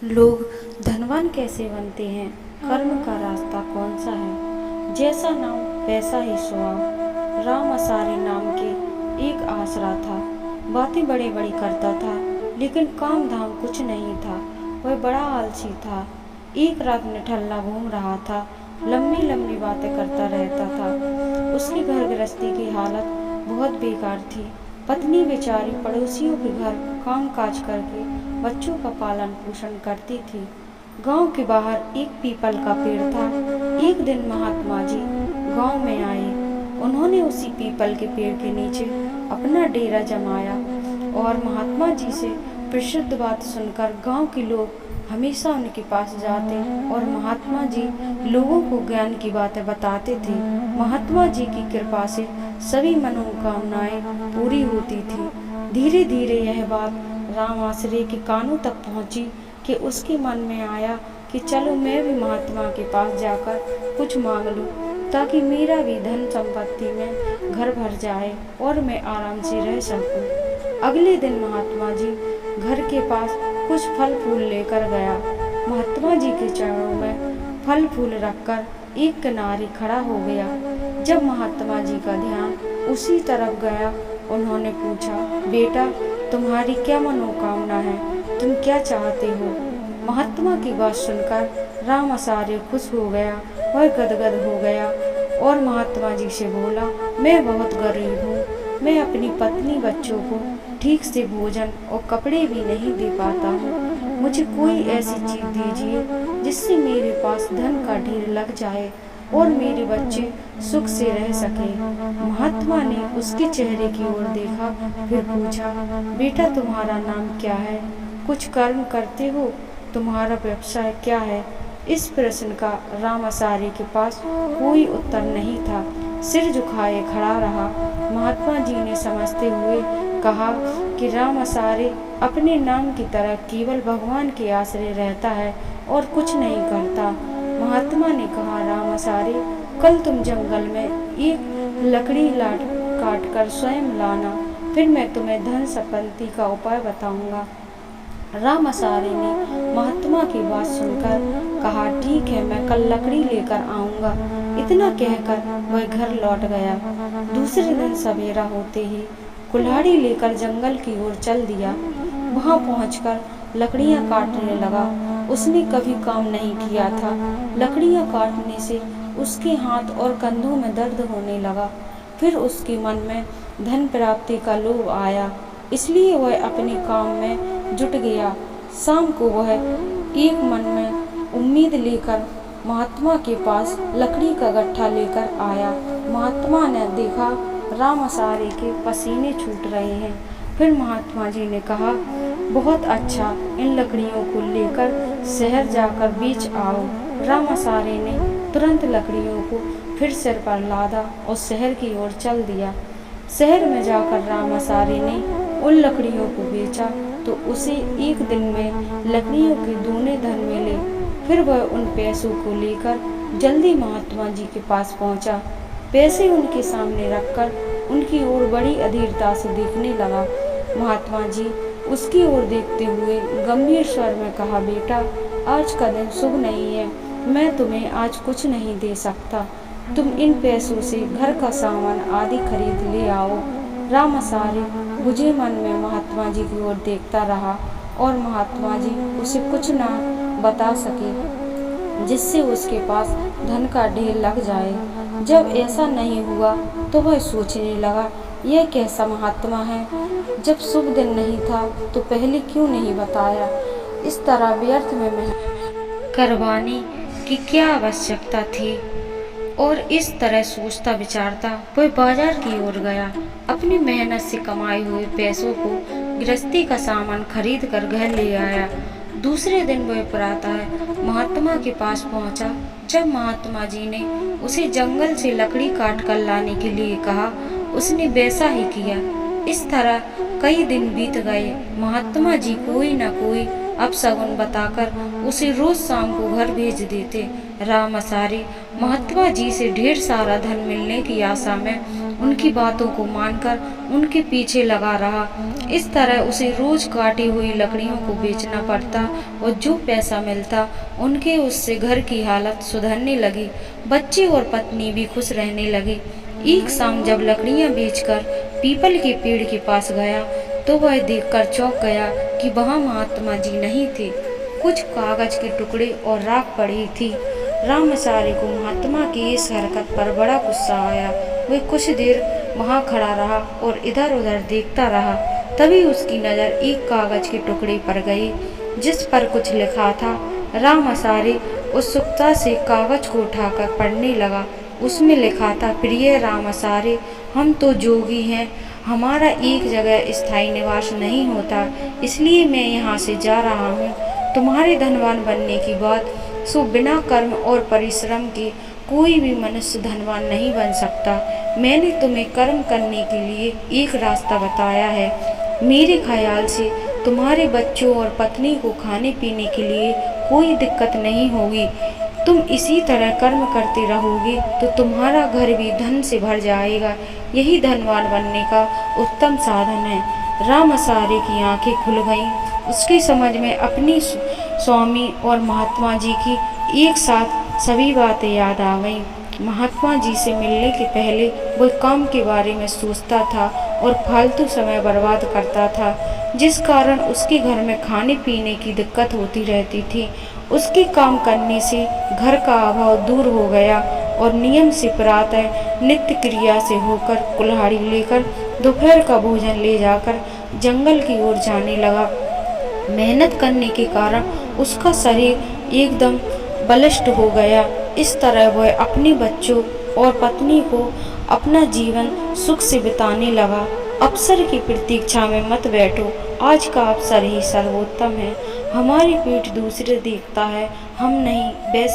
लोग धनवान कैसे बनते हैं? कर्म का रास्ता कौन सा है? जैसा नाम वैसा ही स्वभाव। राम असारे नाम के एक आसरा था। बातें बड़ी बड़ी करता था, लेकिन काम धाम कुछ नहीं था। वह बड़ा आलसी था। एक रात निठल्ला घूम रहा था, लंबी लंबी बातें करता रहता था। उसकी घर गृहस्थी की हालत बहुत बेकार थी। पत्नी बेचारी पड़ोसियों के घर काम काज करके बच्चों का पालन पोषण करती थी। गांव के बाहर एक पीपल का पेड़ था। एक दिन महात्मा जी गांव में आए। उन्होंने उसी पीपल के पेड़ के नीचे अपना डेरा जमाया और महात्मा जी से प्रसिद्ध बात सुनकर गांव के लोग हमेशा उनके पास जाते और महात्मा जी लोगों को ज्ञान की बातें बताते थे। महात्मा जी की कृपा से सभी मनोकामनाएं पूरी होती थी। धीरे धीरे यह बात राम आश्रय के कानों तक पहुंची कि उसके मन में आया कि चलो मैं भी महात्मा के पास जाकर कुछ मांग लूं, ताकि मेरा भी धन संपत्ति में घर भर जाए और मैं आराम से रह सकूं। अगले दिन महात्मा जी घर के पास कुछ फल फूल लेकर गया। महात्मा जी के चरणों में फल फूल रखकर एक किनारे खड़ा हो गया। जब महात्मा जी का ध्यान उसी तरफ गया, उन्होंने पूछा, बेटा तुम्हारी क्या मनोकामना है? तुम क्या चाहते हो? महात्मा की बात सुनकर राम आचार्य खुश हो गया। वह गदगद हो गया और महात्मा जी से बोला, मैं बहुत गरीब हूँ। मैं अपनी पत्नी बच्चों को ठीक से भोजन और कपड़े भी नहीं दे पाता हूँ। मुझे कोई ऐसी चीज दीजिए जिससे मेरे पास धन का ढेर लग जाए और मेरे बच्चे सुख से रह सके। महात्मा ने उसके चेहरे की ओर देखा, फिर पूछा, बेटा तुम्हारा नाम क्या है? कुछ कर्म करते हो? तुम्हारा व्यवसाय क्या है? इस प्रश्न का राम आचार्य के पास कोई उत्तर नहीं था। सिर झुकाए खड़ा रहा। महात्मा जी ने समझते हुए कहा कि राम आचार्य अपने नाम की तरह केवल भगवान के आश्रय रहता है और कुछ नहीं करता। महात्मा ने कहा, राम आचार्य कल तुम जंगल में एक लकड़ी काट कर स्वयं लाना, फिर मैं तुम्हें धन संपत्ति का उपाय बताऊंगा। राम आचार्य ने महात्मा की बात सुनकर कहा, ठीक है, मैं कल लकड़ी लेकर आऊंगा। इतना कहकर वह घर लौट गया। दूसरे दिन सवेरा होते ही कुल्हाड़ी लेकर जंगल की ओर चल दिया। वहां पहुंचकर लकड़ियां काटने लगा। उसने कभी काम नहीं किया था। लकड़ियां काटने से उसके हाथ और कंधों में दर्द होने लगा। फिर उसके मन में धन प्राप्ति का लोभ आया, इसलिए वह अपने काम में जुट गया। शाम को वह एक मन में उम्मीद लेकर महात्मा के पास लकड़ी का गट्ठा लेकर आया। महात्मा ने देखा राम आचार्य के पसीने छूट रहे हैं। फिर महात्मा जी ने कहा, बहुत अच्छा, इन लकड़ियों को लेकर शहर जाकर बेच आओ। राम आचार्य ने तुरंत लकड़ियों को फिर सिर पर लादा और शहर की ओर चल दिया। शहर में जाकर राम आचार्य ने उन लकड़ियों को बेचा तो उसे एक दिन में लकड़ियों के दूने धन मिले। फिर वह उन पैसों को लेकर जल्दी महात्मा जी के पास पहुंचा। पैसे उनके सामने रखकर उनकी ओर बड़ी अधीरता से देखने लगा। महात्मा जी उसकी ओर देखते हुए गंभीर स्वर में कहा, बेटा आज का दिन शुभ नहीं है। मैं तुम्हें आज कुछ नहीं दे सकता। तुम इन पैसों से घर का सामान आदि खरीद ले आओ। राम आचार्य बुझे मन में महात्मा जी की ओर देखता रहा और महात्मा जी उसे कुछ ना बता सके जिससे उसके पास धन का ढेर लग जाए। जब ऐसा नहीं हुआ तो वह सोचने लगा, यह कैसा महात्मा है? जब शुभ दिन नहीं था तो पहले क्यों नहीं बताया? इस तरह व्यर्थ में मेहनत करवाने की क्या आवश्यकता थी? और इस तरह सोचता विचारता वह बाजार की ओर गया। अपनी मेहनत से कमाए हुए पैसों को गृहस्थी का सामान खरीद कर घर ले आया। दूसरे दिन वह प्रातः महात्मा के पास पहुंचा। जब महात्मा जी ने उसे जंगल से लकड़ी काट कर लाने के लिए कहा, उसने वैसा ही किया। इस तरह कई दिन बीत गए। महात्मा जी कोई न कोई अपशगुन बताकर उसे रोज शाम को घर भेज देते। राम आचार्य महात्मा जी से ढेर सारा धन मिलने की आशा में उनकी बातों को मानकर उनके पीछे लगा रहा। इस तरह उसे रोज काटी हुई लकड़ियों को बेचना पड़ता और जो पैसा मिलता उनके उससे घर की हालत सुधरने लगी। बच्चे और पत्नी भी खुश रहने लगे। एक शाम जब लकड़ियां बेचकर पीपल के पेड़ के पास गया तो वह देखकर चौंक गया कि वहाँ महात्मा जी नहीं थे। कुछ कागज के टुकड़े और राख पड़ी थी। रामाचारी को महात्मा की इस हरकत पर बड़ा गुस्सा आया। वह कुछ देर वहाँ खड़ा रहा और इधर उधर देखता रहा। तभी उसकी नज़र एक कागज के टुकड़े पर गई जिस पर कुछ लिखा था। रामाचारी उत्सुकता से कागज को उठाकर पढ़ने लगा। उसमें लिखा था, प्रिय रामाचारी, हम तो जोगी हैं, हमारा एक जगह स्थायी निवास नहीं होता, इसलिए मैं यहाँ से जा रहा हूँ। तुम्हारे धनवान बनने की बात सो बिना कर्म और परिश्रम के कोई भी मनुष्य धनवान नहीं बन सकता। मैंने तुम्हें कर्म करने के लिए एक रास्ता बताया है। मेरे ख्याल से तुम्हारे बच्चों और पत्नी को खाने पीने के लिए कोई दिक्कत नहीं होगी। तुम इसी तरह कर्म करते रहोगे तो तुम्हारा घर भी धन से भर जाएगा। यही धनवान बनने का उत्तम साधन है। रामाचारी की आंखें खुल गईं। उसकी समझ में अपनी स्वामी और महात्मा जी की एक साथ सभी बातें याद आ गईं। महात्मा जी से मिलने के पहले वह काम के बारे में सोचता था और फालतू समय बर्बाद करता था, जिस कारण उसके घर में खाने पीने की दिक्कत होती रहती थी। उसके काम करने से घर का अभाव दूर हो गया और नियम से प्रातः नित्य क्रिया से होकर कुल्हाड़ी लेकर दोपहर का भोजन ले जाकर जंगल की ओर जाने लगा। मेहनत करने के कारण उसका शरीर एकदम बलिष्ठ हो गया। इस तरह वह अपने बच्चों और पत्नी को अपना जीवन सुख से बिताने लगा। अवसर की प्रतीक्षा में मत बैठो, आज का अवसर ही सर्वोत्तम है। हमारी पीठ दूसरे देखता है, हम नहीं। वैसे